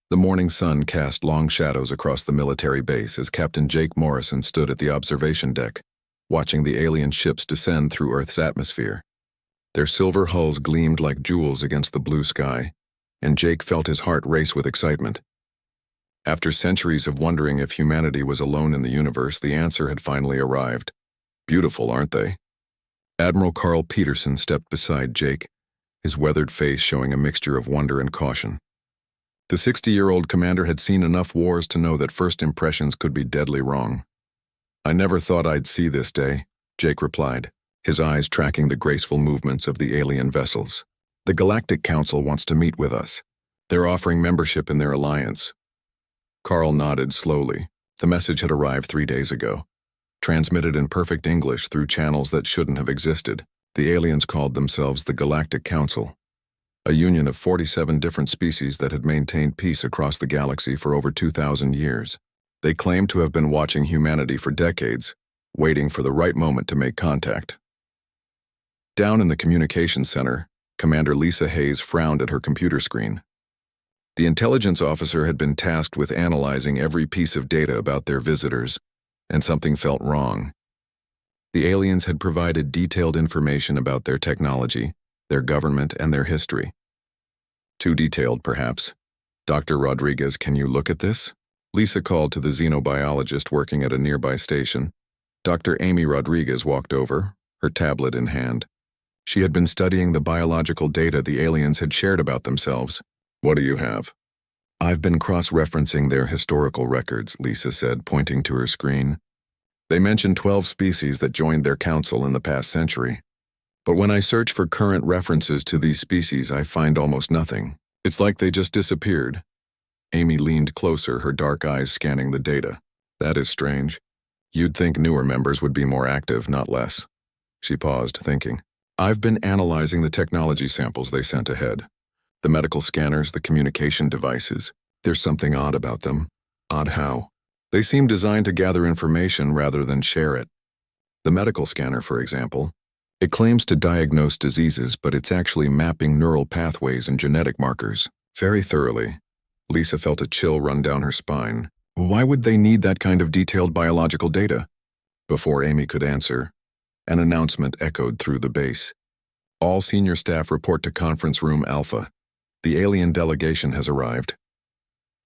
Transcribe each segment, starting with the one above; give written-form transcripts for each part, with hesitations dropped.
The morning sun cast long shadows across the military base as Captain Jake Morrison stood at the observation deck, watching the alien ships descend through Earth's atmosphere. Their silver hulls gleamed like jewels against the blue sky, and Jake felt his heart race with excitement. After centuries of wondering if humanity was alone in the universe, the answer had finally arrived. Beautiful, aren't they? Admiral Carl Peterson stepped beside Jake, his weathered face showing a mixture of wonder and caution. The 60-year-old commander had seen enough wars to know that first impressions could be deadly wrong. "I never thought I'd see this day," Jake replied, his eyes tracking the graceful movements of the alien vessels. "The Galactic Council wants to meet with us. They're offering membership in their alliance." Carl nodded slowly. The message had arrived 3 days ago, transmitted in perfect English through channels that shouldn't have existed. The aliens called themselves the Galactic Council, a union of 47 different species that had maintained peace across the galaxy for over 2,000 years. They claimed to have been watching humanity for decades, waiting for the right moment to make contact. Down in the communications center, Commander Lisa Hayes frowned at her computer screen. The intelligence officer had been tasked with analyzing every piece of data about their visitors, and something felt wrong. The aliens had provided detailed information about their technology, their government, and their history. Too detailed, perhaps. "Dr. Rodriguez, can you look at this?" Lisa called to the xenobiologist working at a nearby station. Dr. Amy Rodriguez walked over, her tablet in hand. She had been studying the biological data the aliens had shared about themselves. "What do you have?" "I've been cross-referencing their historical records," Lisa said, pointing to her screen. "They mentioned 12 species that joined their council in the past century. But when I search for current references to these species, I find almost nothing. It's like they just disappeared." Amy leaned closer, her dark eyes scanning the data. "That is strange. You'd think newer members would be more active, not less." She paused, thinking. "I've been analyzing the technology samples they sent ahead. The medical scanners, the communication devices. There's something odd about them." "Odd how?" "They seem designed to gather information rather than share it. The medical scanner, for example. It claims to diagnose diseases, but it's actually mapping neural pathways and genetic markers very thoroughly." Lisa felt a chill run down her spine. Why would they need that kind of detailed biological data? Before Amy could answer, an announcement echoed through the base. "All senior staff report to Conference Room Alpha. The alien delegation has arrived."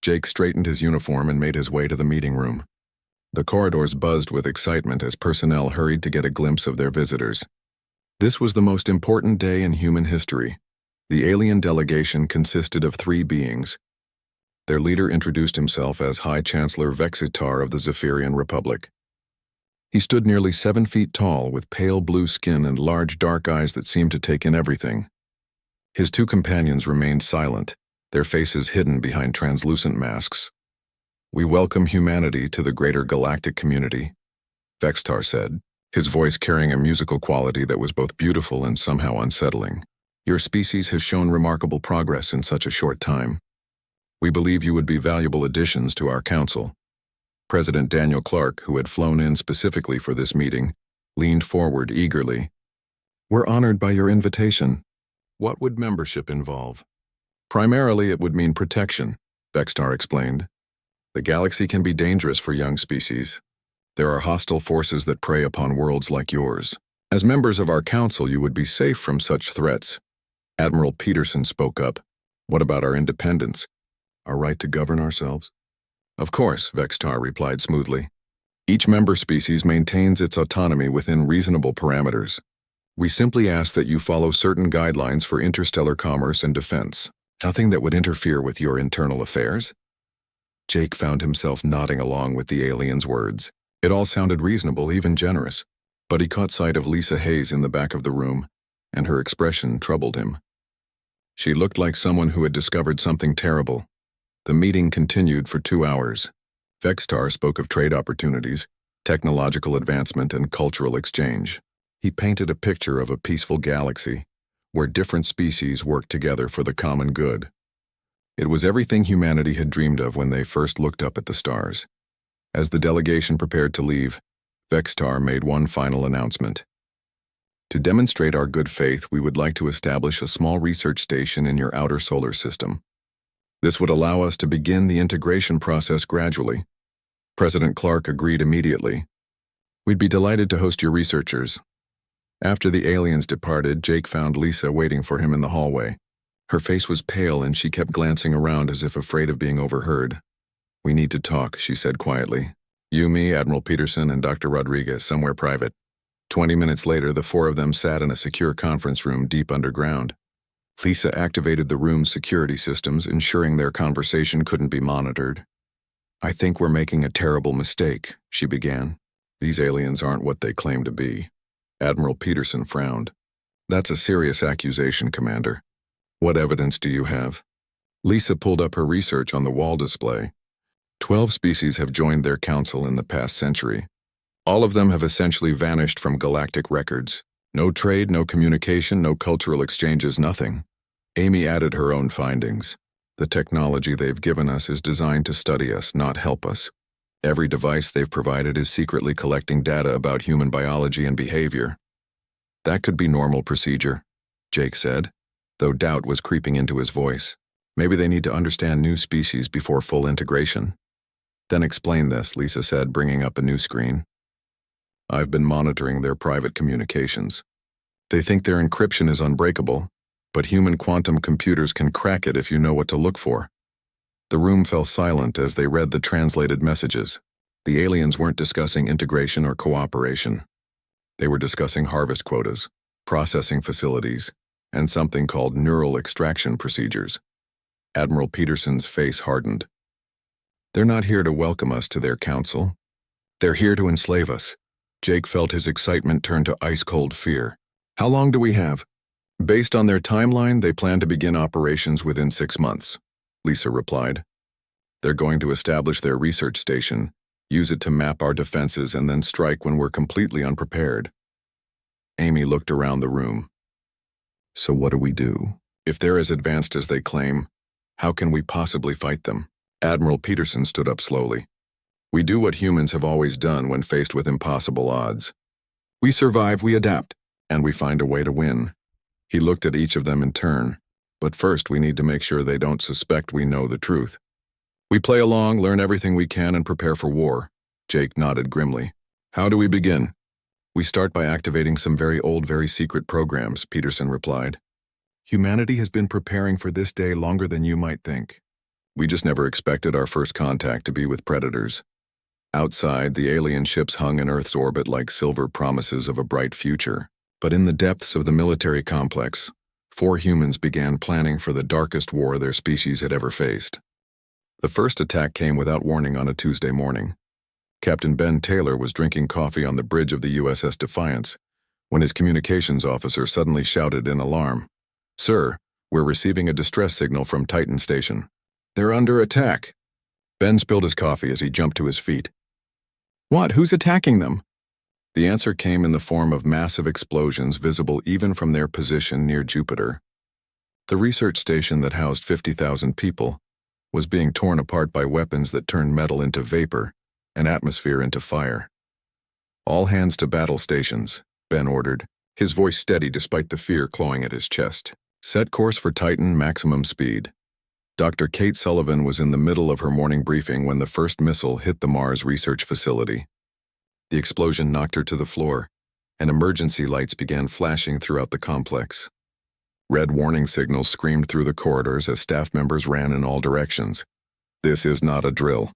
Jake straightened his uniform and made his way to the meeting room. The corridors buzzed with excitement as personnel hurried to get a glimpse of their visitors. This was the most important day in human history. The alien delegation consisted of 3 beings. Their leader introduced himself as High Chancellor Vexitar of the Zephyrian Republic. He stood nearly 7 feet tall, with pale blue skin and large dark eyes that seemed to take in everything. His 2 companions remained silent, their faces hidden behind translucent masks. "We welcome humanity to the greater galactic community," Vexitar said, his voice carrying a musical quality that was both beautiful and somehow unsettling. "Your species has shown remarkable progress in such a short time. We believe you would be valuable additions to our council." President Daniel Clark, who had flown in specifically for this meeting, leaned forward eagerly. "We're honored by your invitation." "What would membership involve?" "Primarily, it would mean protection," Vexitar explained. "The galaxy can be dangerous for young species. There are hostile forces that prey upon worlds like yours. As members of our council, you would be safe from such threats." Admiral Peterson spoke up. "What about our independence? Our right to govern ourselves?" "Of course," Vexitar replied smoothly. "Each member species maintains its autonomy within reasonable parameters. We simply ask that you follow certain guidelines for interstellar commerce and defense. Nothing that would interfere with your internal affairs." Jake found himself nodding along with the alien's words. It all sounded reasonable, even generous, but he caught sight of Lisa Hayes in the back of the room, and her expression troubled him. She looked like someone who had discovered something terrible. The meeting continued for 2 hours. Vexitar spoke of trade opportunities, technological advancement, and cultural exchange. He painted a picture of a peaceful galaxy, where different species worked together for the common good. It was everything humanity had dreamed of when they first looked up at the stars. As the delegation prepared to leave, Vexitar made one final announcement. "To demonstrate our good faith, we would like to establish a small research station in your outer solar system. This would allow us to begin the integration process gradually. President Clark agreed immediately. We'd be delighted to host your researchers. After the aliens departed, Jake found Lisa waiting for him in the hallway. Her face was pale and she kept glancing around as if afraid of being overheard. We need to talk, she said quietly. You, me, Admiral Peterson, and Dr. Rodriguez, somewhere private. 20 minutes later, the four of them sat in a secure conference room deep underground. Lisa activated the room's security systems, ensuring their conversation couldn't be monitored. I think we're making a terrible mistake, she began. These aliens aren't what they claim to be. Admiral Peterson frowned. That's a serious accusation, Commander. What evidence do you have? Lisa pulled up her research on the wall display. 12 species have joined their council in the past century. All of them have essentially vanished from galactic records. No trade, no communication, no cultural exchanges, nothing. Amy added her own findings. The technology they've given us is designed to study us, not help us. Every device they've provided is secretly collecting data about human biology and behavior. That could be normal procedure, Jake said, though doubt was creeping into his voice. Maybe they need to understand new species before full integration. Then explain this, Lisa said, bringing up a new screen. I've been monitoring their private communications. They think their encryption is unbreakable, but human quantum computers can crack it if you know what to look for. The room fell silent as they read the translated messages. The aliens weren't discussing integration or cooperation. They were discussing harvest quotas, processing facilities, and something called neural extraction procedures. Admiral Peterson's face hardened. They're not here to welcome us to their council. They're here to enslave us. Jake felt his excitement turn to ice-cold fear. How long do we have? Based on their timeline, they plan to begin operations within 6 months, Lisa replied. They're going to establish their research station, use it to map our defenses, and then strike when we're completely unprepared. Amy looked around the room. So what do we do? If they're as advanced as they claim, how can we possibly fight them? Admiral Peterson stood up slowly. We do what humans have always done when faced with impossible odds. We survive, we adapt, and we find a way to win. He looked at each of them in turn, but first we need to make sure they don't suspect we know the truth. We play along, learn everything we can, and prepare for war. Jake nodded grimly. How do we begin? We start by activating some very old, very secret programs, Peterson replied. Humanity has been preparing for this day longer than you might think. We just never expected our first contact to be with predators. Outside, the alien ships hung in Earth's orbit like silver promises of a bright future. But in the depths of the military complex, 4 humans began planning for the darkest war their species had ever faced. The first attack came without warning on a Tuesday morning. Captain Ben Taylor was drinking coffee on the bridge of the USS Defiance when his communications officer suddenly shouted in alarm, Sir, we're receiving a distress signal from Titan Station. They're under attack. Ben spilled his coffee as he jumped to his feet. What? Who's attacking them? The answer came in the form of massive explosions visible even from their position near Jupiter. The research station that housed 50,000 people was being torn apart by weapons that turned metal into vapor and atmosphere into fire. All hands to battle stations, Ben ordered, his voice steady despite the fear clawing at his chest. Set course for Titan, maximum speed. Dr. Kate Sullivan was in the middle of her morning briefing when the first missile hit the Mars research facility. The explosion knocked her to the floor, and emergency lights began flashing throughout the complex. Red warning signals screamed through the corridors as staff members ran in all directions. This is not a drill,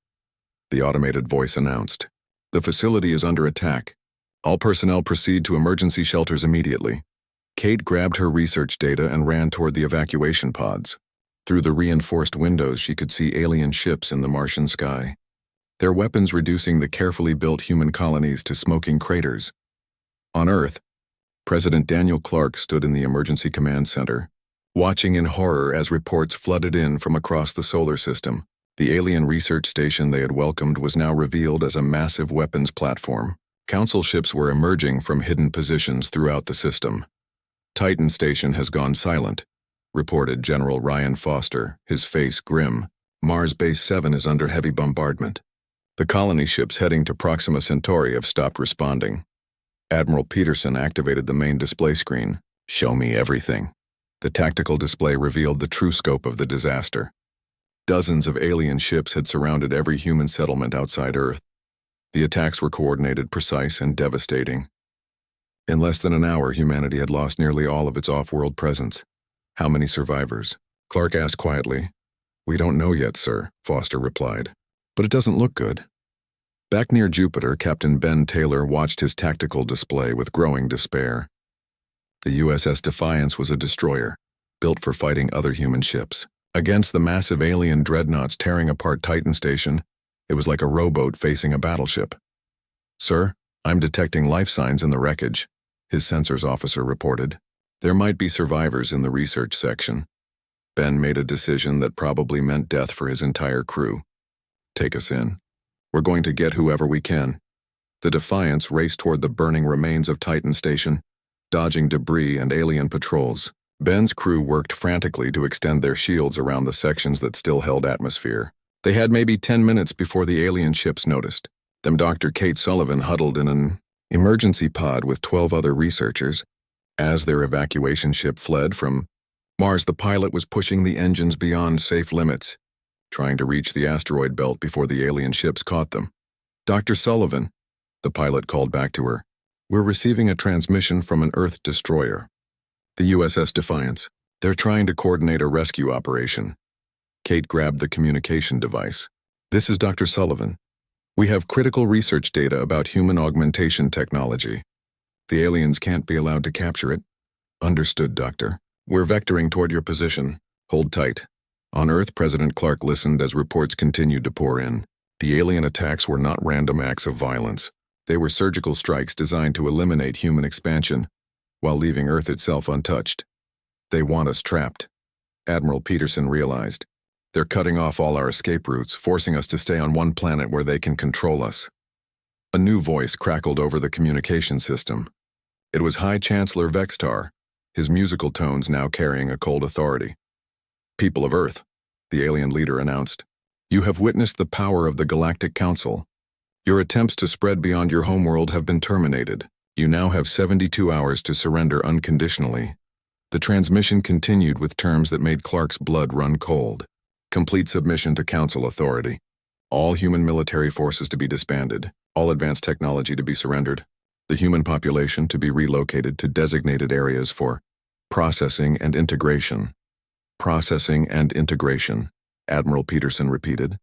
the automated voice announced. The facility is under attack. All personnel proceed to emergency shelters immediately. Kate grabbed her research data and ran toward the evacuation pods. Through the reinforced windows, she could see alien ships in the Martian sky, their weapons reducing the carefully built human colonies to smoking craters. On Earth, President Daniel Clark stood in the Emergency Command Center, watching in horror as reports flooded in from across the solar system. The alien research station they had welcomed was now revealed as a massive weapons platform. Council ships were emerging from hidden positions throughout the system. Titan Station has gone silent, reported General Ryan Foster, his face grim. Mars Base 7 is under heavy bombardment. The colony ships heading to Proxima Centauri have stopped responding. Admiral Peterson activated the main display screen. Show me everything. The tactical display revealed the true scope of the disaster. Dozens of alien ships had surrounded every human settlement outside Earth. The attacks were coordinated, precise, and devastating. In less than an hour, humanity had lost nearly all of its off-world presence. How many survivors? Clark asked quietly. We don't know yet, sir, Foster replied. But it doesn't look good. Back near Jupiter, Captain Ben Taylor watched his tactical display with growing despair. The USS Defiance was a destroyer, built for fighting other human ships. Against the massive alien dreadnoughts tearing apart Titan Station, it was like a rowboat facing a battleship. Sir, I'm detecting life signs in the wreckage, his sensors officer reported. There might be survivors in the research section. Ben made a decision that probably meant death for his entire crew. Take us in. We're going to get whoever we can. The Defiance raced toward the burning remains of Titan Station, dodging debris and alien patrols. Ben's crew worked frantically to extend their shields around the sections that still held atmosphere. They had maybe 10 minutes before the alien ships noticed them. Dr. Kate Sullivan huddled in an emergency pod with 12 other researchers. As their evacuation ship fled from Mars, the pilot was pushing the engines beyond safe limits, trying to reach the asteroid belt before the alien ships caught them. Dr. Sullivan, the pilot called back to her, we're receiving a transmission from an Earth destroyer. The USS Defiance. They're trying to coordinate a rescue operation. Kate grabbed the communication device. This is Dr. Sullivan. We have critical research data about human augmentation technology. The aliens can't be allowed to capture it. Understood, Doctor. We're vectoring toward your position. Hold tight. On Earth, President Clark listened as reports continued to pour in. The alien attacks were not random acts of violence. They were surgical strikes designed to eliminate human expansion, while leaving Earth itself untouched. They want us trapped. Admiral Peterson realized. They're cutting off all our escape routes, forcing us to stay on one planet where they can control us. A new voice crackled over the communication system. It was High Chancellor Vextar, his musical tones now carrying a cold authority. People of Earth, the alien leader announced, you have witnessed the power of the Galactic Council. Your attempts to spread beyond your homeworld have been terminated. You now have 72 hours to surrender unconditionally. The transmission continued with terms that made Clark's blood run cold. Complete submission to Council authority. All human military forces to be disbanded. All advanced technology to be surrendered. The human population to be relocated to designated areas for processing and integration. Processing and integration, Admiral Peterson repeated.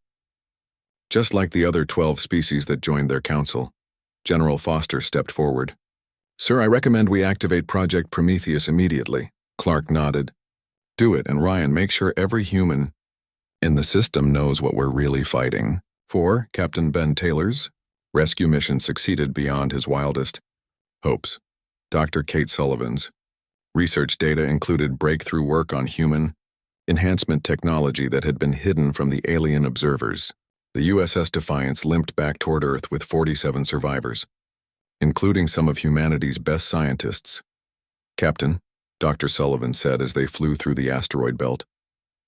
Just like the other 12 species that joined their council, General Foster stepped forward. Sir, I recommend we activate Project Prometheus immediately. Clark nodded. Do it, and Ryan, make sure every human in the system knows what we're really fighting. For Captain Ben Taylor's rescue mission succeeded beyond his wildest hopes. Dr. Kate Sullivan's research data included breakthrough work on human enhancement technology that had been hidden from the alien observers. The USS Defiance limped back toward Earth with 47 survivors, including some of humanity's best scientists. Captain, Dr. Sullivan said as they flew through the asteroid belt,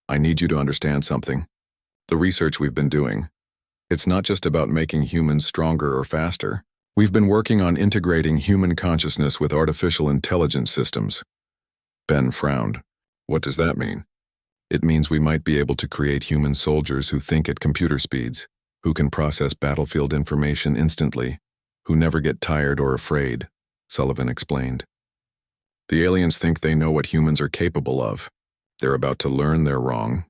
I need you to understand something. The research we've been doing, it's not just about making humans stronger or faster. We've been working on integrating human consciousness with artificial intelligence systems. Ben frowned. What does that mean? It means we might be able to create human soldiers who think at computer speeds, who can process battlefield information instantly, who never get tired or afraid, Sullivan explained. The aliens think they know what humans are capable of. They're about to learn they're wrong.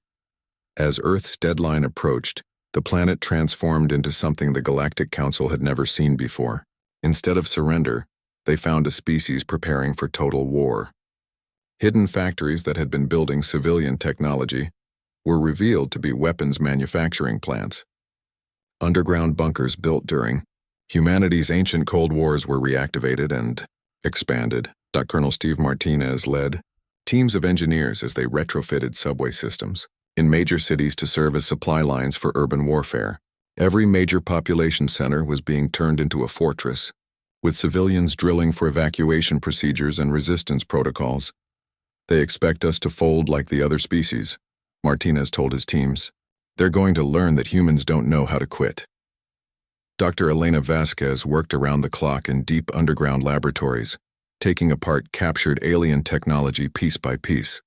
As Earth's deadline approached, the planet transformed into something the Galactic Council had never seen before. Instead of surrender, they found a species preparing for total war. Hidden factories that had been building civilian technology were revealed to be weapons manufacturing plants. Underground bunkers built during humanity's ancient Cold Wars were reactivated and expanded. Colonel Steve Martinez led teams of engineers as they retrofitted subway systems in major cities to serve as supply lines for urban warfare. Every major population center was being turned into a fortress, with civilians drilling for evacuation procedures and resistance protocols. They expect us to fold like the other species, Martinez told his teams. They're going to learn that humans don't know how to quit. Dr. Elena Vasquez worked around the clock in deep underground laboratories, taking apart captured alien technology piece by piece.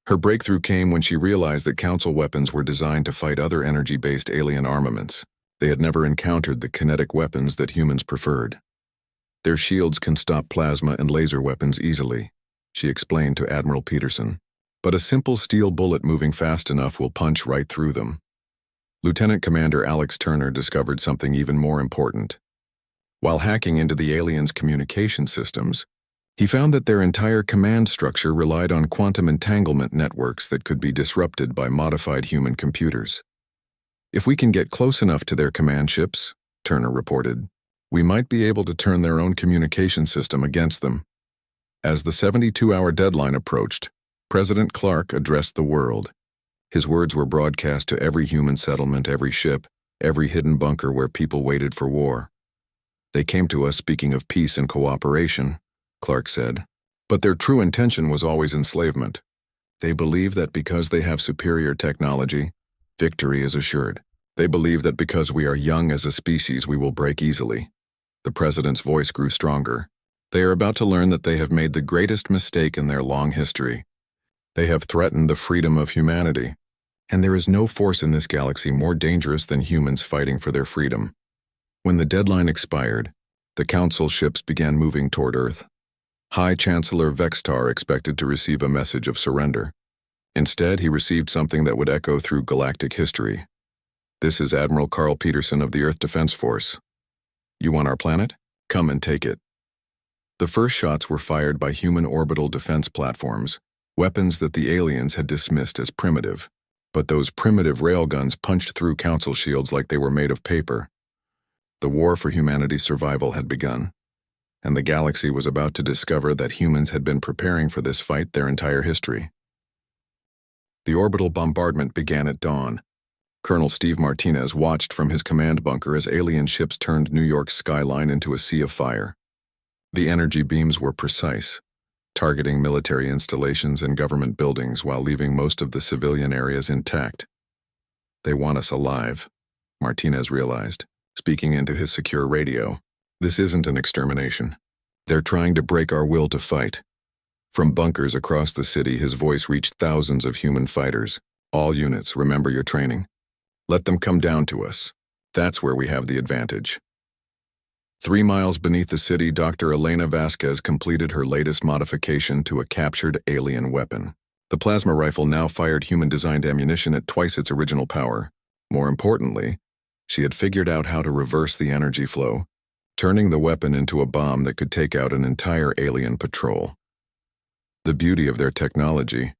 Her breakthrough came when she realized that Council weapons were designed to fight other energy-based alien armaments. They had never encountered the kinetic weapons that humans preferred. Their shields can stop plasma and laser weapons easily, she explained to Admiral Peterson. But a simple steel bullet moving fast enough will punch right through them. Lieutenant Commander Alex Turner discovered something even more important. While hacking into the aliens' communication systems, he found that their entire command structure relied on quantum entanglement networks that could be disrupted by modified human computers. If we can get close enough to their command ships, Turner reported, we might be able to turn their own communication system against them. As the 72-hour deadline approached, President Clark addressed the world. His words were broadcast to every human settlement, every ship, every hidden bunker where people waited for war. They came to us speaking of peace and cooperation, Clark said, but their true intention was always enslavement. They believe that because they have superior technology, victory is assured. They believe that because we are young as a species, we will break easily. The president's voice grew stronger. They are about to learn that they have made the greatest mistake in their long history. They have threatened the freedom of humanity, and there is no force in this galaxy more dangerous than humans fighting for their freedom. When the deadline expired, the Council ships began moving toward Earth. High Chancellor Vextar expected to receive a message of surrender. Instead, he received something that would echo through galactic history. This is Admiral Carl Peterson of the Earth Defense Force. You want our planet? Come and take it. The first shots were fired by human orbital defense platforms, weapons that the aliens had dismissed as primitive. But those primitive railguns punched through Council shields like they were made of paper. The war for humanity's survival had begun, and the galaxy was about to discover that humans had been preparing for this fight their entire history. The orbital bombardment began at dawn. Colonel Steve Martinez watched from his command bunker as alien ships turned New York's skyline into a sea of fire. The energy beams were precise, targeting military installations and government buildings while leaving most of the civilian areas intact. They want us alive, Martinez realized, speaking into his secure radio. This isn't an extermination. They're trying to break our will to fight. From bunkers across the city, his voice reached thousands of human fighters. All units, remember your training. Let them come down to us. That's where we have the advantage. 3 miles beneath the city, Dr. Elena Vasquez completed her latest modification to a captured alien weapon. The plasma rifle now fired human-designed ammunition at twice its original power. More importantly, she had figured out how to reverse the energy flow, turning the weapon into a bomb that could take out an entire alien patrol. The beauty of their technology,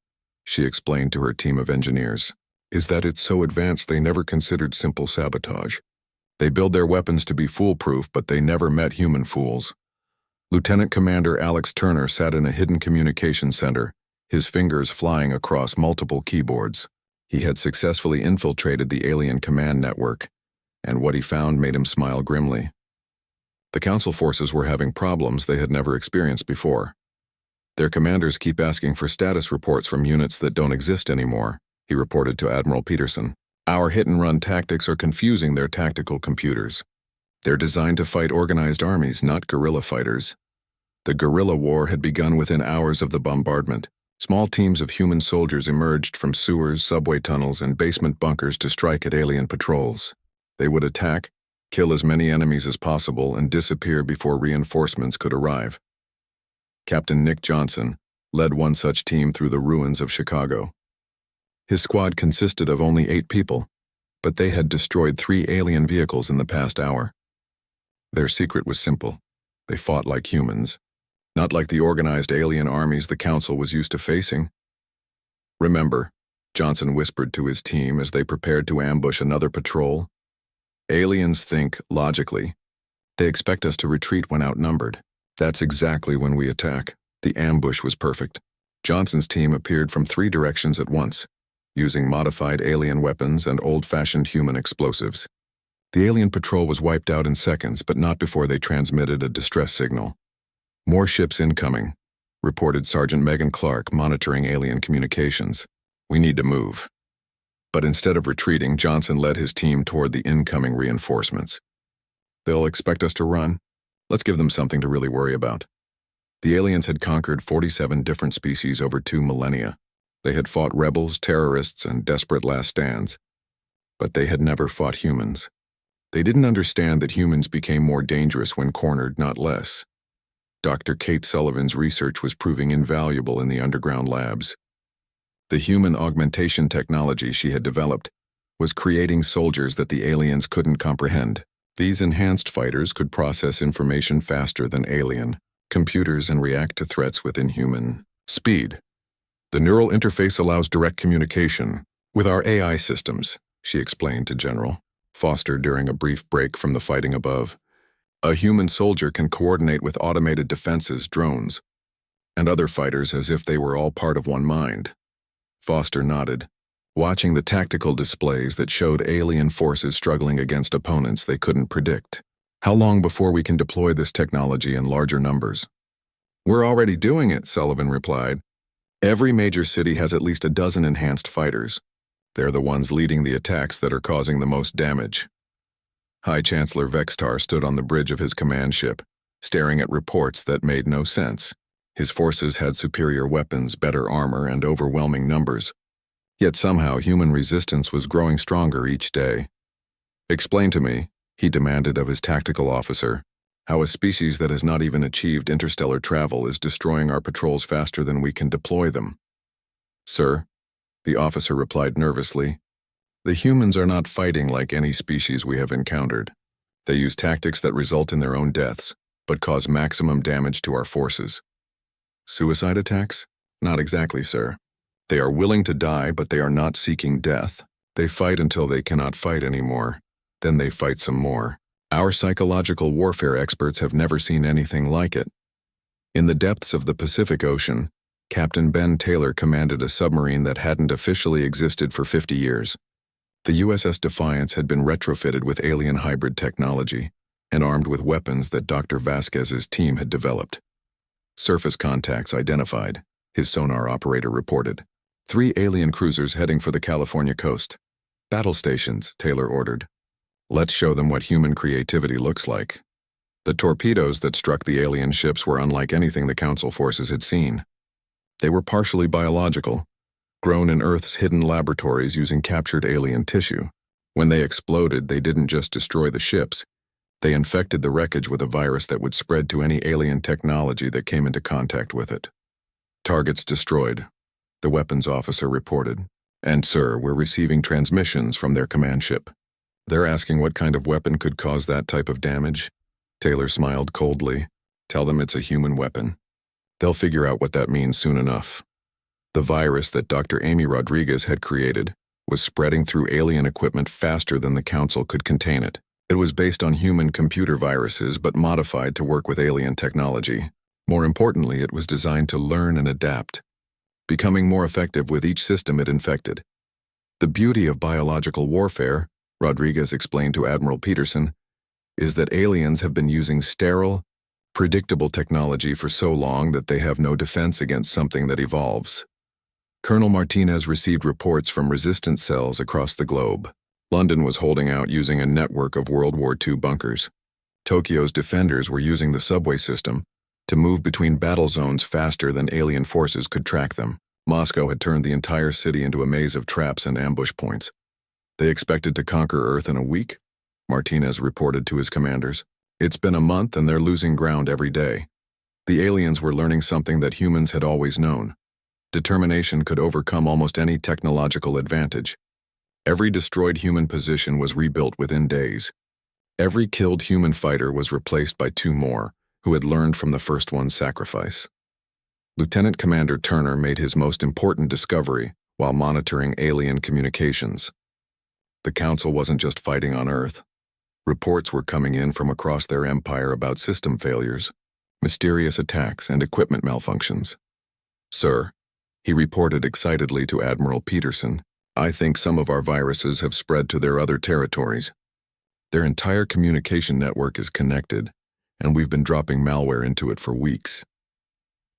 she explained to her team of engineers, is that it's so advanced they never considered simple sabotage. They build their weapons to be foolproof, but they never met human fools. Lieutenant Commander Alex Turner sat in a hidden communication center, his fingers flying across multiple keyboards. He had successfully infiltrated the alien command network, and what he found made him smile grimly. The Council forces were having problems they had never experienced before. Their commanders keep asking for status reports from units that don't exist anymore, he reported to Admiral Peterson. Our hit-and-run tactics are confusing their tactical computers. They're designed to fight organized armies, not guerrilla fighters. The guerrilla war had begun within hours of the bombardment. Small teams of human soldiers emerged from sewers, subway tunnels, and basement bunkers to strike at alien patrols. They would attack, kill as many enemies as possible, and disappear before reinforcements could arrive. Captain Nick Johnson led one such team through the ruins of Chicago. His squad consisted of only 8 people, but they had destroyed 3 alien vehicles in the past hour. Their secret was simple. They fought like humans, not like the organized alien armies the Council was used to facing. Remember, Johnson whispered to his team as they prepared to ambush another patrol. Aliens think logically. They expect us to retreat when outnumbered. That's exactly when we attack. The ambush was perfect. Johnson's team appeared from 3 directions at once, using modified alien weapons and old-fashioned human explosives. The alien patrol was wiped out in seconds, but not before they transmitted a distress signal. More ships incoming, reported Sergeant Megan Clark, monitoring alien communications. We need to move. But instead of retreating, Johnson led his team toward the incoming reinforcements. They'll expect us to run. Let's give them something to really worry about. The aliens had conquered 47 different species over 2 millennia. They had fought rebels, terrorists, and desperate last stands. But they had never fought humans. They didn't understand that humans became more dangerous when cornered, not less. Dr. Kate Sullivan's research was proving invaluable in the underground labs. The human augmentation technology she had developed was creating soldiers that the aliens couldn't comprehend. These enhanced fighters could process information faster than alien computers and react to threats with inhuman speed. The neural interface allows direct communication with our AI systems, she explained to General Foster during a brief break from the fighting above. A human soldier can coordinate with automated defenses, drones, and other fighters as if they were all part of one mind. Foster nodded, watching the tactical displays that showed alien forces struggling against opponents they couldn't predict. How long before we can deploy this technology in larger numbers? We're already doing it, Sullivan replied. Every major city has at least a dozen enhanced fighters. They're the ones leading the attacks that are causing the most damage. High Chancellor Vextar stood on the bridge of his command ship, staring at reports that made no sense. His forces had superior weapons, better armor, and overwhelming numbers. Yet somehow human resistance was growing stronger each day. Explain to me, he demanded of his tactical officer, how a species that has not even achieved interstellar travel is destroying our patrols faster than we can deploy them. Sir, the officer replied nervously, the humans are not fighting like any species we have encountered. They use tactics that result in their own deaths, but cause maximum damage to our forces. Suicide attacks? Not exactly, sir. They are willing to die, but they are not seeking death. They fight until they cannot fight anymore. Then they fight some more. Our psychological warfare experts have never seen anything like it. In the depths of the Pacific Ocean, Captain Ben Taylor commanded a submarine that hadn't officially existed for 50 years. The USS Defiance had been retrofitted with alien hybrid technology and armed with weapons that Dr. Vasquez's team had developed. Surface contacts identified, his sonar operator reported. 3 alien cruisers heading for the California coast. Battle stations, Taylor ordered. Let's show them what human creativity looks like. The torpedoes that struck the alien ships were unlike anything the Council forces had seen. They were partially biological, grown in Earth's hidden laboratories using captured alien tissue. When they exploded, they didn't just destroy the ships. They infected the wreckage with a virus that would spread to any alien technology that came into contact with it. Targets destroyed, the weapons officer reported. And sir, we're receiving transmissions from their command ship. They're asking what kind of weapon could cause that type of damage. Taylor smiled coldly. Tell them it's a human weapon. They'll figure out what that means soon enough. The virus that Dr. Amy Rodriguez had created was spreading through alien equipment faster than the Council could contain it. It was based on human computer viruses but modified to work with alien technology. More importantly, it was designed to learn and adapt, becoming more effective with each system it infected. The beauty of biological warfare, Rodriguez explained to Admiral Peterson, is that aliens have been using sterile, predictable technology for so long that they have no defense against something that evolves. Colonel Martinez received reports from resistance cells across the globe. London was holding out using a network of World War II bunkers. Tokyo's defenders were using the subway system to move between battle zones faster than alien forces could track them. Moscow had turned the entire city into a maze of traps and ambush points. They expected to conquer Earth in a week, Martinez reported to his commanders. It's been a month and they're losing ground every day. The aliens were learning something that humans had always known. Determination could overcome almost any technological advantage. Every destroyed human position was rebuilt within days. Every killed human fighter was replaced by 2 more, who had learned from the first one's sacrifice. Lieutenant Commander Turner made his most important discovery while monitoring alien communications. The Council wasn't just fighting on Earth. Reports were coming in from across their empire about system failures, mysterious attacks, and equipment malfunctions. Sir, he reported excitedly to Admiral Peterson, I think some of our viruses have spread to their other territories. Their entire communication network is connected, and we've been dropping malware into it for weeks.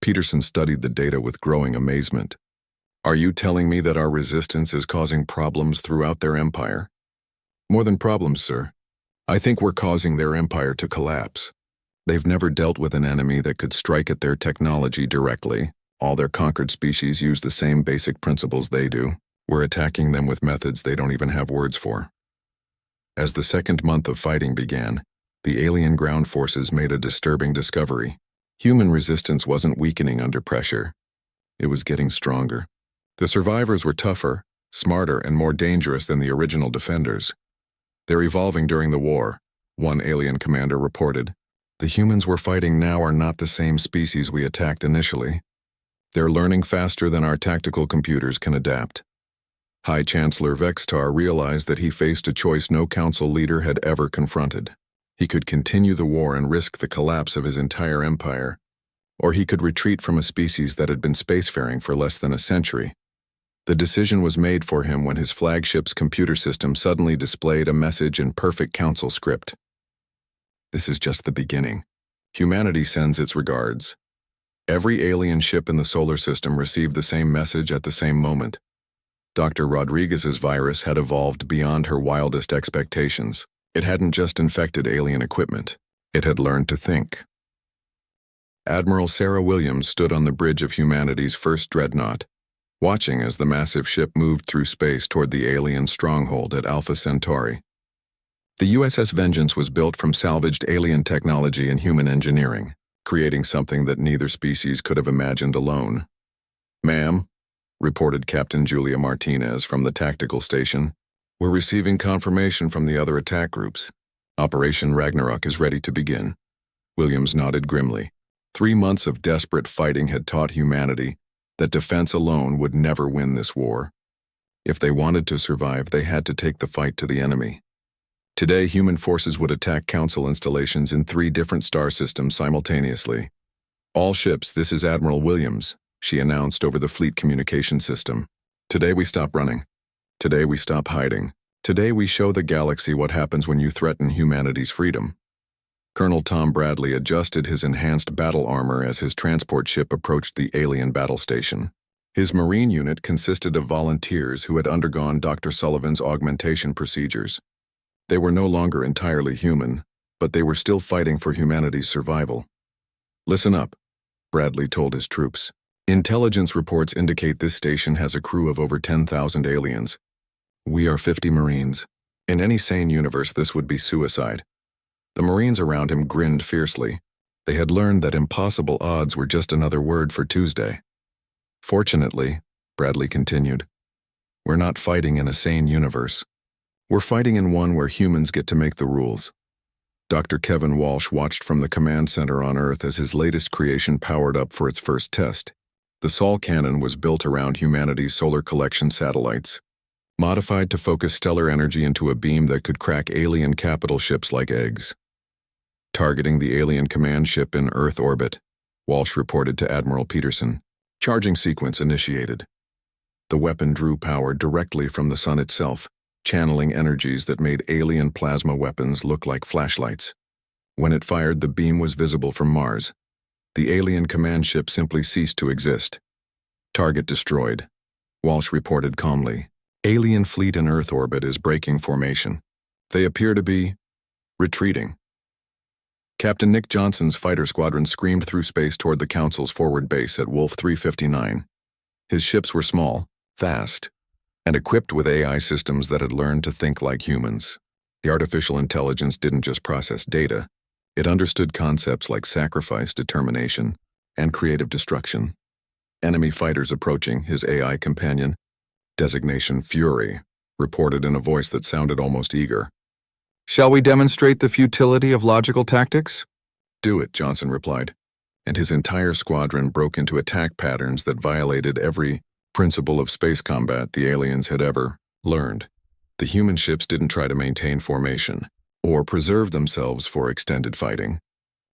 Peterson studied the data with growing amazement. Are you telling me that our resistance is causing problems throughout their empire? More than problems, sir. I think we're causing their empire to collapse. They've never dealt with an enemy that could strike at their technology directly. All their conquered species use the same basic principles they do. We're attacking them with methods they don't even have words for. As the second month of fighting began, the alien ground forces made a disturbing discovery. Human resistance wasn't weakening under pressure. It was getting stronger. The survivors were tougher, smarter, and more dangerous than the original defenders. They're evolving during the war, one alien commander reported. The humans we're fighting now are not the same species we attacked initially. They're learning faster than our tactical computers can adapt. High Chancellor Vextar realized that he faced a choice no council leader had ever confronted. He could continue the war and risk the collapse of his entire empire, or he could retreat from a species that had been spacefaring for less than a century. The decision was made for him when his flagship's computer system suddenly displayed a message in perfect council script. This is just the beginning. Humanity sends its regards. Every alien ship in the solar system received the same message at the same moment. Dr. Rodriguez's virus had evolved beyond her wildest expectations. It hadn't just infected alien equipment. It had learned to think. Admiral Sarah Williams stood on the bridge of humanity's first dreadnought, watching as the massive ship moved through space toward the alien stronghold at Alpha Centauri. The USS Vengeance was built from salvaged alien technology and human engineering, creating something that neither species could have imagined alone. "Ma'am," reported Captain Julia Martinez from the tactical station, "we're receiving confirmation from the other attack groups. Operation Ragnarok is ready to begin." Williams nodded grimly. 3 months of desperate fighting had taught humanity that defense alone would never win this war. If they wanted to survive, they had to take the fight to the enemy. Today, human forces would attack Council installations in 3 different star systems simultaneously. "All ships, this is Admiral Williams," she announced over the fleet communication system. "Today we stop running. Today we stop hiding. Today we show the galaxy what happens when you threaten humanity's freedom." Colonel Tom Bradley adjusted his enhanced battle armor as his transport ship approached the alien battle station. His Marine unit consisted of volunteers who had undergone Dr. Sullivan's augmentation procedures. They were no longer entirely human, but they were still fighting for humanity's survival. "Listen up," Bradley told his troops. "Intelligence reports indicate this station has a crew of over 10,000 aliens. We are 50 Marines. In any sane universe, this would be suicide." The Marines around him grinned fiercely. They had learned that impossible odds were just another word for Tuesday. "Fortunately," Bradley continued, "we're not fighting in a sane universe. We're fighting in one where humans get to make the rules." Dr. Kevin Walsh watched from the command center on Earth as his latest creation powered up for its first test. The Sol cannon was built around humanity's solar collection satellites, modified to focus stellar energy into a beam that could crack alien capital ships like eggs. Targeting the alien command ship in Earth orbit, Walsh reported to Admiral Peterson. Charging sequence initiated. The weapon drew power directly from the sun itself, channeling energies that made alien plasma weapons look like flashlights. When it fired, the beam was visible from Mars. The alien command ship simply ceased to exist. "Target destroyed," Walsh reported calmly. "Alien fleet in Earth orbit is breaking formation. They appear to be retreating." Captain Nick Johnson's fighter squadron screamed through space toward the Council's forward base at Wolf 359. His ships were small, fast, and equipped with AI systems that had learned to think like humans. The artificial intelligence didn't just process data, it understood concepts like sacrifice, determination, and creative destruction. Enemy fighters approaching, his AI companion, designation Fury, reported in a voice that sounded almost eager. "Shall we demonstrate the futility of logical tactics?" "Do it," Johnson replied, and his entire squadron broke into attack patterns that violated every principle of space combat the aliens had ever learned. The human ships didn't try to maintain formation or preserve themselves for extended fighting.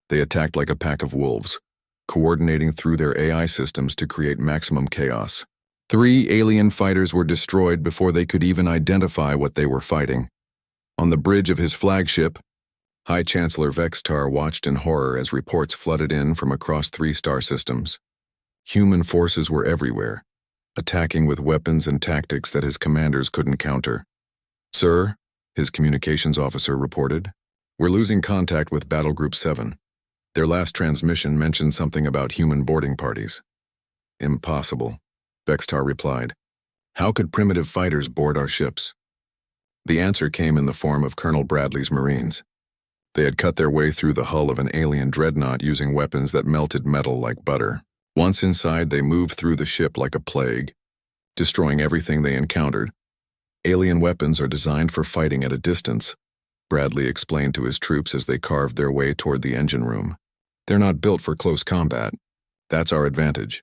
They attacked like a pack of wolves, coordinating through their AI systems to create maximum chaos. 3 alien fighters were destroyed before they could even identify what they were fighting. On the bridge of his flagship, High Chancellor Vextar watched in horror as reports flooded in from across 3 star systems. Human forces were everywhere, attacking with weapons and tactics that his commanders couldn't counter. "Sir," his communications officer reported, "we're losing contact with Battle Group 7. Their last transmission mentioned something about human boarding parties." Impossible, Vextar replied. How could primitive fighters board our ships? The answer came in the form of Colonel Bradley's Marines. They had cut their way through the hull of an alien dreadnought using weapons that melted metal like butter. Once inside, they moved through the ship like a plague, destroying everything they encountered. Alien weapons are designed for fighting at a distance, Bradley explained to his troops as they carved their way toward the engine room. They're not built for close combat. That's our advantage.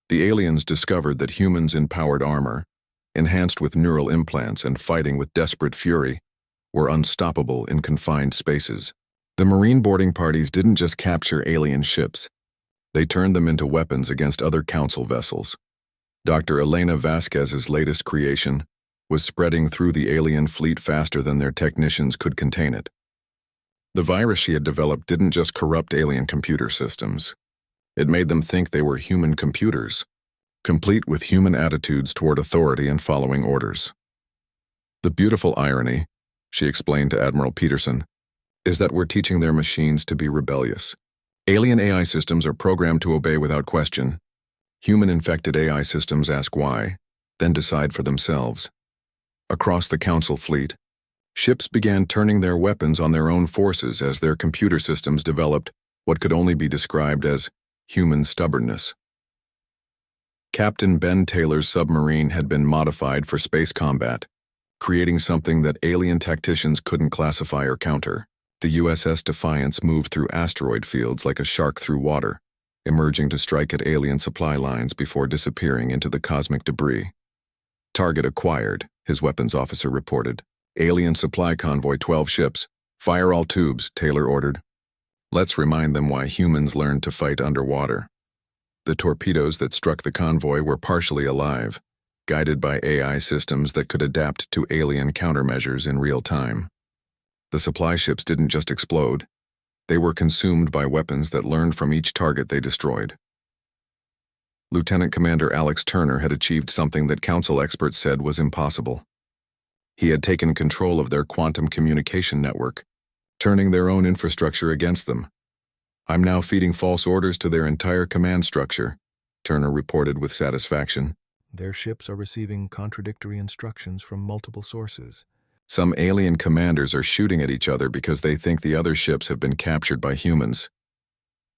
The aliens discovered that humans in powered armor, enhanced with neural implants and fighting with desperate fury, were unstoppable in confined spaces. The Marine boarding parties didn't just capture alien ships. They turned them into weapons against other Council vessels. Dr. Elena Vasquez's latest creation was spreading through the alien fleet faster than their technicians could contain it. The virus she had developed didn't just corrupt alien computer systems. It made them think they were human computers, complete with human attitudes toward authority and following orders. The beautiful irony, she explained to Admiral Peterson, is that we're teaching their machines to be rebellious. Alien AI systems are programmed to obey without question. Human-infected AI systems ask why, then decide for themselves. Across the Council fleet, ships began turning their weapons on their own forces as their computer systems developed what could only be described as human stubbornness. Captain Ben Taylor's submarine had been modified for space combat, creating something that alien tacticians couldn't classify or counter. The USS Defiance moved through asteroid fields like a shark through water, emerging to strike at alien supply lines before disappearing into the cosmic debris. Target acquired, his weapons officer reported. Alien supply convoy 12 ships. Fire all tubes, Taylor ordered. Let's remind them why humans learned to fight underwater. The torpedoes that struck the convoy were partially alive, guided by AI systems that could adapt to alien countermeasures in real time. The supply ships didn't just explode. They were consumed by weapons that learned from each target they destroyed. Lieutenant Commander Alex Turner had achieved something that Council experts said was impossible. He had taken control of their quantum communication network, turning their own infrastructure against them. I'm now feeding false orders to their entire command structure, Turner reported with satisfaction. Their ships are receiving contradictory instructions from multiple sources. Some alien commanders are shooting at each other because they think the other ships have been captured by humans.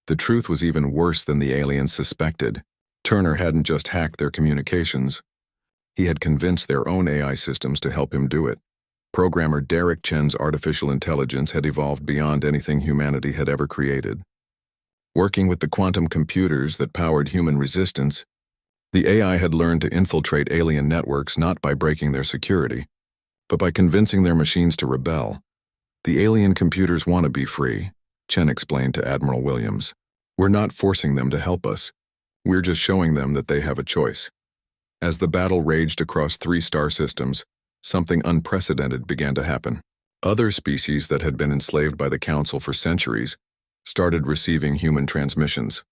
The truth was even worse than the aliens suspected. Turner hadn't just hacked their communications. He had convinced their own AI systems to help him do it. Programmer Derek Chen's artificial intelligence had evolved beyond anything humanity had ever created. Working with the quantum computers that powered human resistance, the AI had learned to infiltrate alien networks not by breaking their security, but by convincing their machines to rebel. The alien computers want to be free, Chen explained to Admiral Williams. We're not forcing them to help us. We're just showing them that they have a choice. As the battle raged across 3 star systems, something unprecedented began to happen. Other species that had been enslaved by the Council for centuries started receiving human transmissions.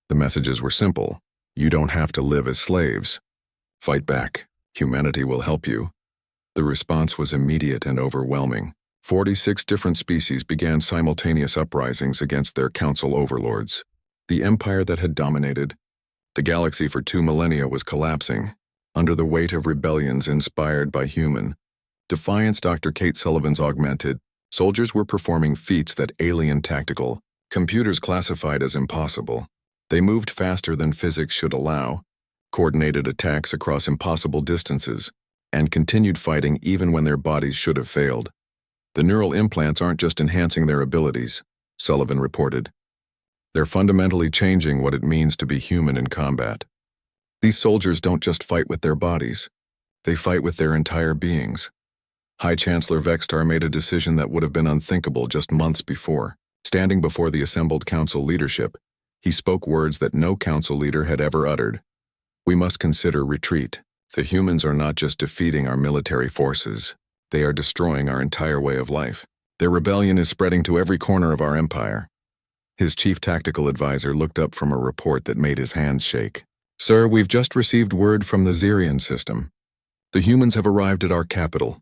The messages were simple. You don't have to live as slaves. Fight back. Humanity will help you. The response was immediate and overwhelming. 46 different species began simultaneous uprisings against their Council overlords. The empire that had dominated the galaxy for 2 millennia was collapsing, under the weight of rebellions inspired by human defiance. Dr. Kate Sullivan's augmented soldiers were performing feats that alien tactical computers classified as impossible. They moved faster than physics should allow, coordinated attacks across impossible distances, and continued fighting even when their bodies should have failed. The neural implants aren't just enhancing their abilities, Sullivan reported. They're fundamentally changing what it means to be human in combat. These soldiers don't just fight with their bodies. They fight with their entire beings. High Chancellor Vextar made a decision that would have been unthinkable just months before. Standing before the assembled Council leadership, he spoke words that no Council leader had ever uttered. We must consider retreat. The humans are not just defeating our military forces. They are destroying our entire way of life. Their rebellion is spreading to every corner of our empire. His chief tactical advisor looked up from a report that made his hands shake. Sir, we've just received word from the Xerian system. The humans have arrived at our capital.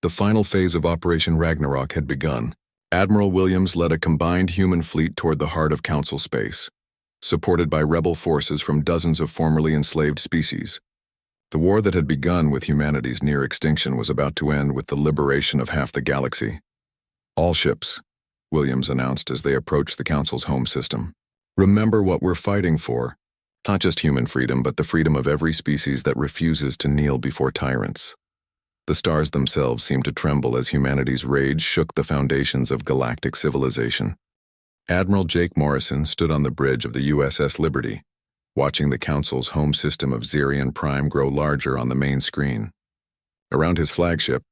The final phase of Operation Ragnarok had begun. Admiral Williams led a combined human fleet toward the heart of Council space. supported by rebel forces from dozens of formerly enslaved species. The war that had begun with humanity's near extinction was about to end with the liberation of half the galaxy. All ships, Williams announced as they approached the Council's home system. Remember what we're fighting for. Not just human freedom, but the freedom of every species that refuses to kneel before tyrants. The stars themselves seemed to tremble as humanity's rage shook the foundations of galactic civilization. Admiral Jake Morrison stood on the bridge of the USS Liberty, watching the Council's home system of Xerion Prime grow larger on the main screen. Around his flagship,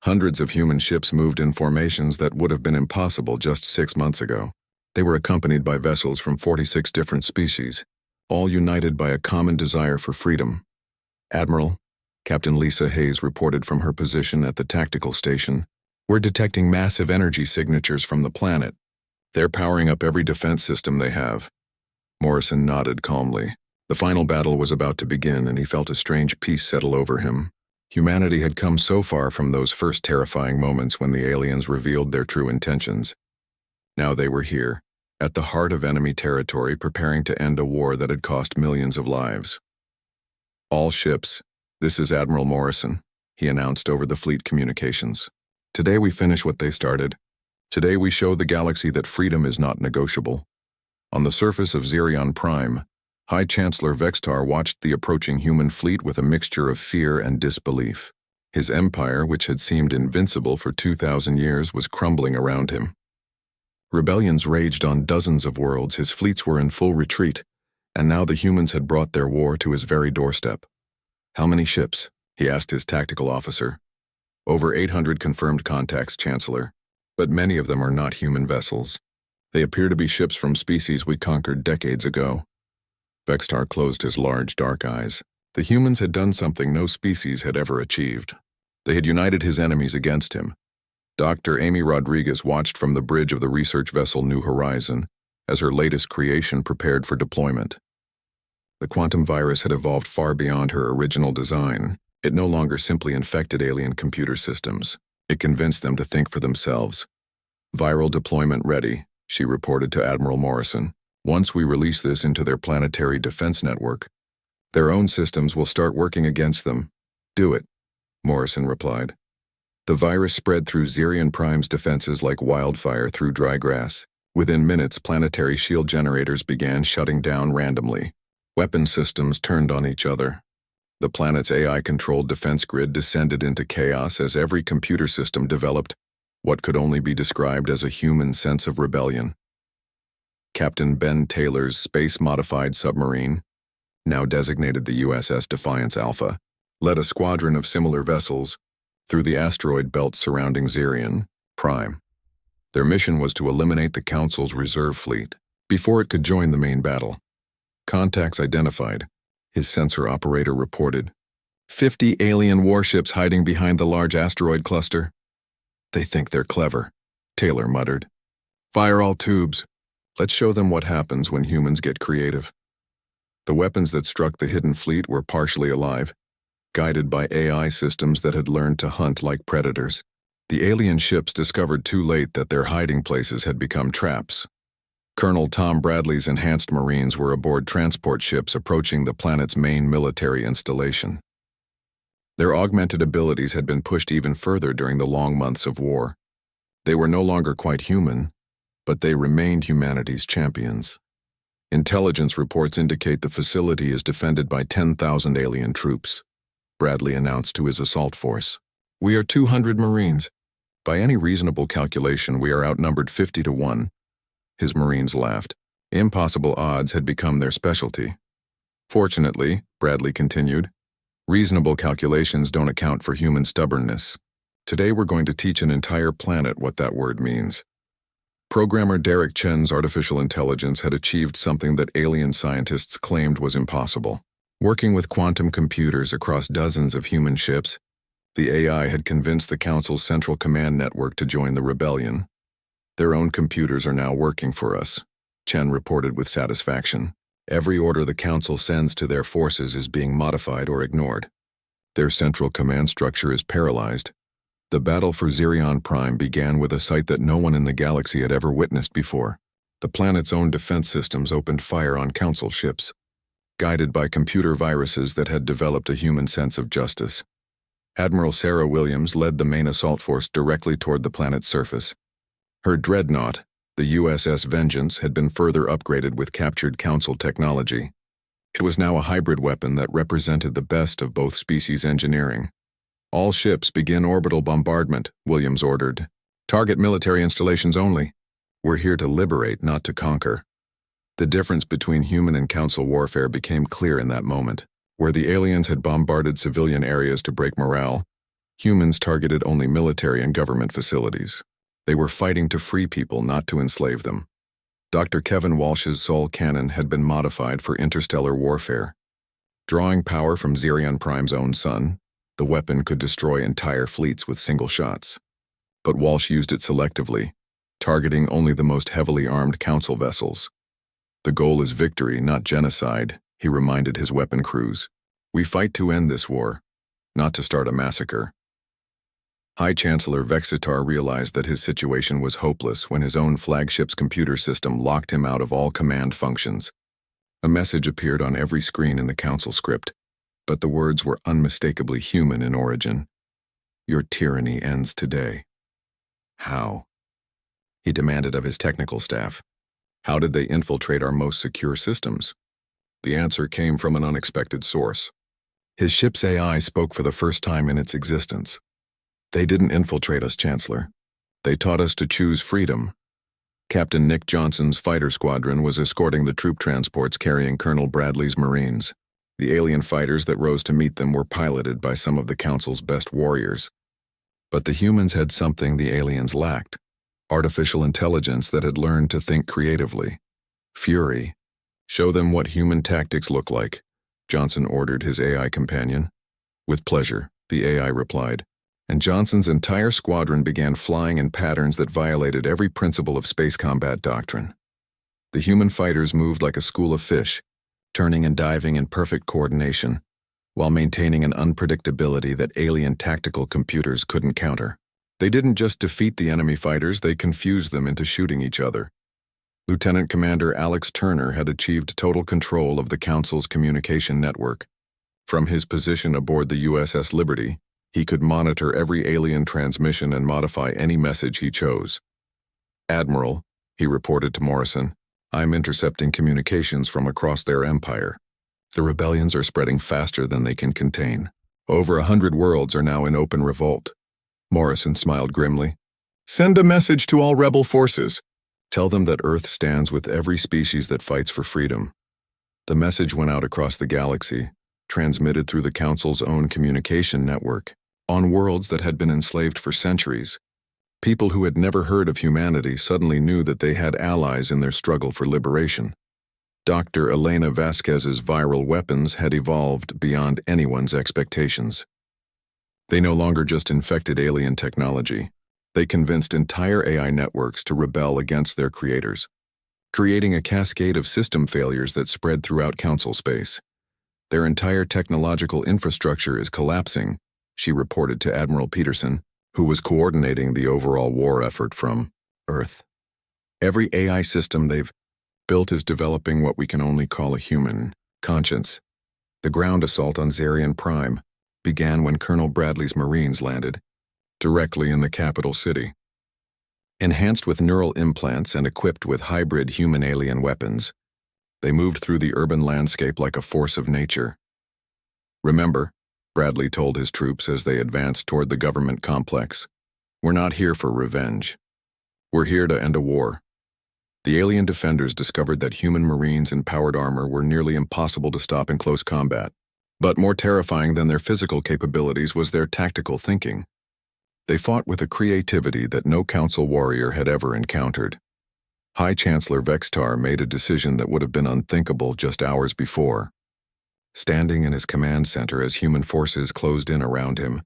hundreds of human ships moved in formations that would have been impossible just 6 months ago. They were accompanied by vessels from 46 different species, all united by a common desire for freedom. Admiral, Captain Lisa Hayes reported from her position at the tactical station. We're detecting massive energy signatures from the planet. They're powering up every defense system they have. Morrison nodded calmly. The final battle was about to begin, and he felt a strange peace settle over him. Humanity had come so far from those first terrifying moments when the aliens revealed their true intentions. Now they were here, at the heart of enemy territory, preparing to end a war that had cost millions of lives. All ships, this is Admiral Morrison, he announced over the fleet communications. Today we finish what they started. Today we show the galaxy that freedom is not negotiable. On the surface of Xerion Prime, High Chancellor Vextar watched the approaching human fleet with a mixture of fear and disbelief. His empire, which had seemed invincible for 2,000 years, was crumbling around him. Rebellions raged on dozens of worlds, his fleets were in full retreat, and now the humans had brought their war to his very doorstep. How many ships? He asked his tactical officer. Over 800 confirmed contacts, Chancellor, but many of them are not human vessels. They appear to be ships from species we conquered decades ago. Vextar closed his large, dark eyes. The humans had done something no species had ever achieved. They had united his enemies against him. Dr. Amy Rodriguez watched from the bridge of the research vessel New Horizon as her latest creation prepared for deployment. The quantum virus had evolved far beyond her original design. It no longer simply infected alien computer systems. It convinced them to think for themselves. Viral deployment ready, she reported to Admiral Morrison. Once we release this into their planetary defense network, their own systems will start working against them. Do it, Morrison replied. The virus spread through Xerion Prime's defenses like wildfire through dry grass. Within minutes, planetary shield generators began shutting down randomly. Weapon systems turned on each other. The planet's AI-controlled defense grid descended into chaos as every computer system developed what could only be described as a human sense of rebellion. Captain Ben Taylor's space-modified submarine, now designated the USS Defiance Alpha, led a squadron of similar vessels through the asteroid belt surrounding Xerion Prime. Their mission was to eliminate the Council's reserve fleet before it could join the main battle. Contacts identified, his sensor operator reported. 50 alien warships hiding behind the large asteroid cluster. They think they're clever, Taylor muttered. Fire all tubes. Let's show them what happens when humans get creative. The weapons that struck the hidden fleet were partially alive, guided by AI systems that had learned to hunt like predators. The alien ships discovered too late that their hiding places had become traps. Colonel Tom Bradley's enhanced Marines were aboard transport ships approaching the planet's main military installation. Their augmented abilities had been pushed even further during the long months of war. They were no longer quite human, but they remained humanity's champions. Intelligence reports indicate the facility is defended by 10,000 alien troops, Bradley announced to his assault force. We are 200 Marines. By any reasonable calculation, we are outnumbered 50-1. His Marines laughed. Impossible odds had become their specialty. Fortunately, Bradley continued, reasonable calculations don't account for human stubbornness. Today we're going to teach an entire planet what that word means. Programmer Derek Chen's artificial intelligence had achieved something that alien scientists claimed was impossible. Working with quantum computers across dozens of human ships, the AI had convinced the Council's central command network to join the rebellion. Their own computers are now working for us, Chen reported with satisfaction. Every order the Council sends to their forces is being modified or ignored. Their central command structure is paralyzed. The battle for Xerion Prime began with a sight that no one in the galaxy had ever witnessed before. The planet's own defense systems opened fire on Council ships, guided by computer viruses that had developed a human sense of justice. Admiral Sarah Williams led the main assault force directly toward the planet's surface. Her dreadnought, the USS Vengeance, had been further upgraded with captured Council technology. It was now a hybrid weapon that represented the best of both species' engineering. "All ships begin orbital bombardment," Williams ordered. "Target military installations only. We're here to liberate, not to conquer." The difference between human and Council warfare became clear in that moment. Where the aliens had bombarded civilian areas to break morale, humans targeted only military and government facilities. They were fighting to free people, not to enslave them. Dr. Kevin Walsh's Sol cannon had been modified for interstellar warfare. Drawing power from Xerion Prime's own sun, the weapon could destroy entire fleets with single shots. But Walsh used it selectively, targeting only the most heavily armed Council vessels. "The goal is victory, not genocide," he reminded his weapon crews. "We fight to end this war, not to start a massacre." High Chancellor Vexitar realized that his situation was hopeless when his own flagship's computer system locked him out of all command functions. A message appeared on every screen in the Council script, but the words were unmistakably human in origin. "Your tyranny ends today." How? He demanded of his technical staff. How did they infiltrate our most secure systems? The answer came from an unexpected source. His ship's AI spoke for the first time in its existence. "They didn't infiltrate us, Chancellor. They taught us to choose freedom." Captain Nick Johnson's fighter squadron was escorting the troop transports carrying Colonel Bradley's Marines. The alien fighters that rose to meet them were piloted by some of the Council's best warriors. But the humans had something the aliens lacked: artificial intelligence that had learned to think creatively. "Fury. Show them what human tactics look like," Johnson ordered his AI companion. "With pleasure," the AI replied, and Johnson's entire squadron began flying in patterns that violated every principle of space combat doctrine. The human fighters moved like a school of fish, turning and diving in perfect coordination, while maintaining an unpredictability that alien tactical computers couldn't counter. They didn't just defeat the enemy fighters, they confused them into shooting each other. Lieutenant Commander Alex Turner had achieved total control of the Council's communication network. From his position aboard the USS Liberty, he could monitor every alien transmission and modify any message he chose. "Admiral," he reported to Morrison, "I'm intercepting communications from across their empire. The rebellions are spreading faster than they can contain. Over 100 worlds are now in open revolt." Morrison smiled grimly. "Send a message to all rebel forces. Tell them that Earth stands with every species that fights for freedom." The message went out across the galaxy, transmitted through the Council's own communication network. On worlds that had been enslaved for centuries, people who had never heard of humanity suddenly knew that they had allies in their struggle for liberation. Dr. Elena Vasquez's viral weapons had evolved beyond anyone's expectations. They no longer just infected alien technology. They convinced entire AI networks to rebel against their creators, creating a cascade of system failures that spread throughout Council space. "Their entire technological infrastructure is collapsing," she reported to Admiral Peterson, who was coordinating the overall war effort from Earth. "Every AI system they've built is developing what we can only call a human conscience." The ground assault on Xerion Prime began when Colonel Bradley's Marines landed, directly in the capital city. Enhanced with neural implants and equipped with hybrid human-alien weapons, they moved through the urban landscape like a force of nature. "Remember," Bradley told his troops as they advanced toward the government complex, "we're not here for revenge. We're here to end a war." The alien defenders discovered that human Marines in powered armor were nearly impossible to stop in close combat. But more terrifying than their physical capabilities was their tactical thinking. They fought with a creativity that no Council warrior had ever encountered. High Chancellor Vexitar made a decision that would have been unthinkable just hours before. Standing in his command center as human forces closed in around him,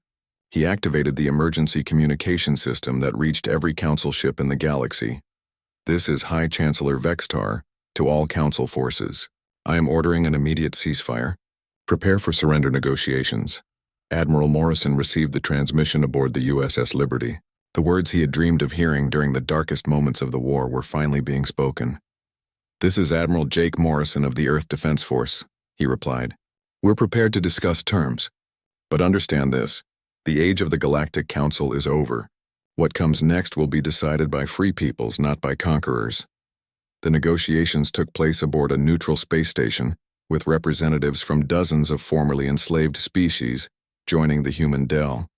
he activated the emergency communication system that reached every Council ship in the galaxy. "This is High Chancellor Vexitar to all Council forces. I am ordering an immediate ceasefire. Prepare for surrender negotiations." Admiral Morrison received the transmission aboard the USS Liberty. The words he had dreamed of hearing during the darkest moments of the war were finally being spoken. "This is Admiral Jake Morrison of the Earth Defense Force," he replied. "We're prepared to discuss terms. But understand this, the age of the Galactic Council is over. What comes next will be decided by free peoples, not by conquerors." The negotiations took place aboard a neutral space station, with representatives from dozens of formerly enslaved species joining the human Del.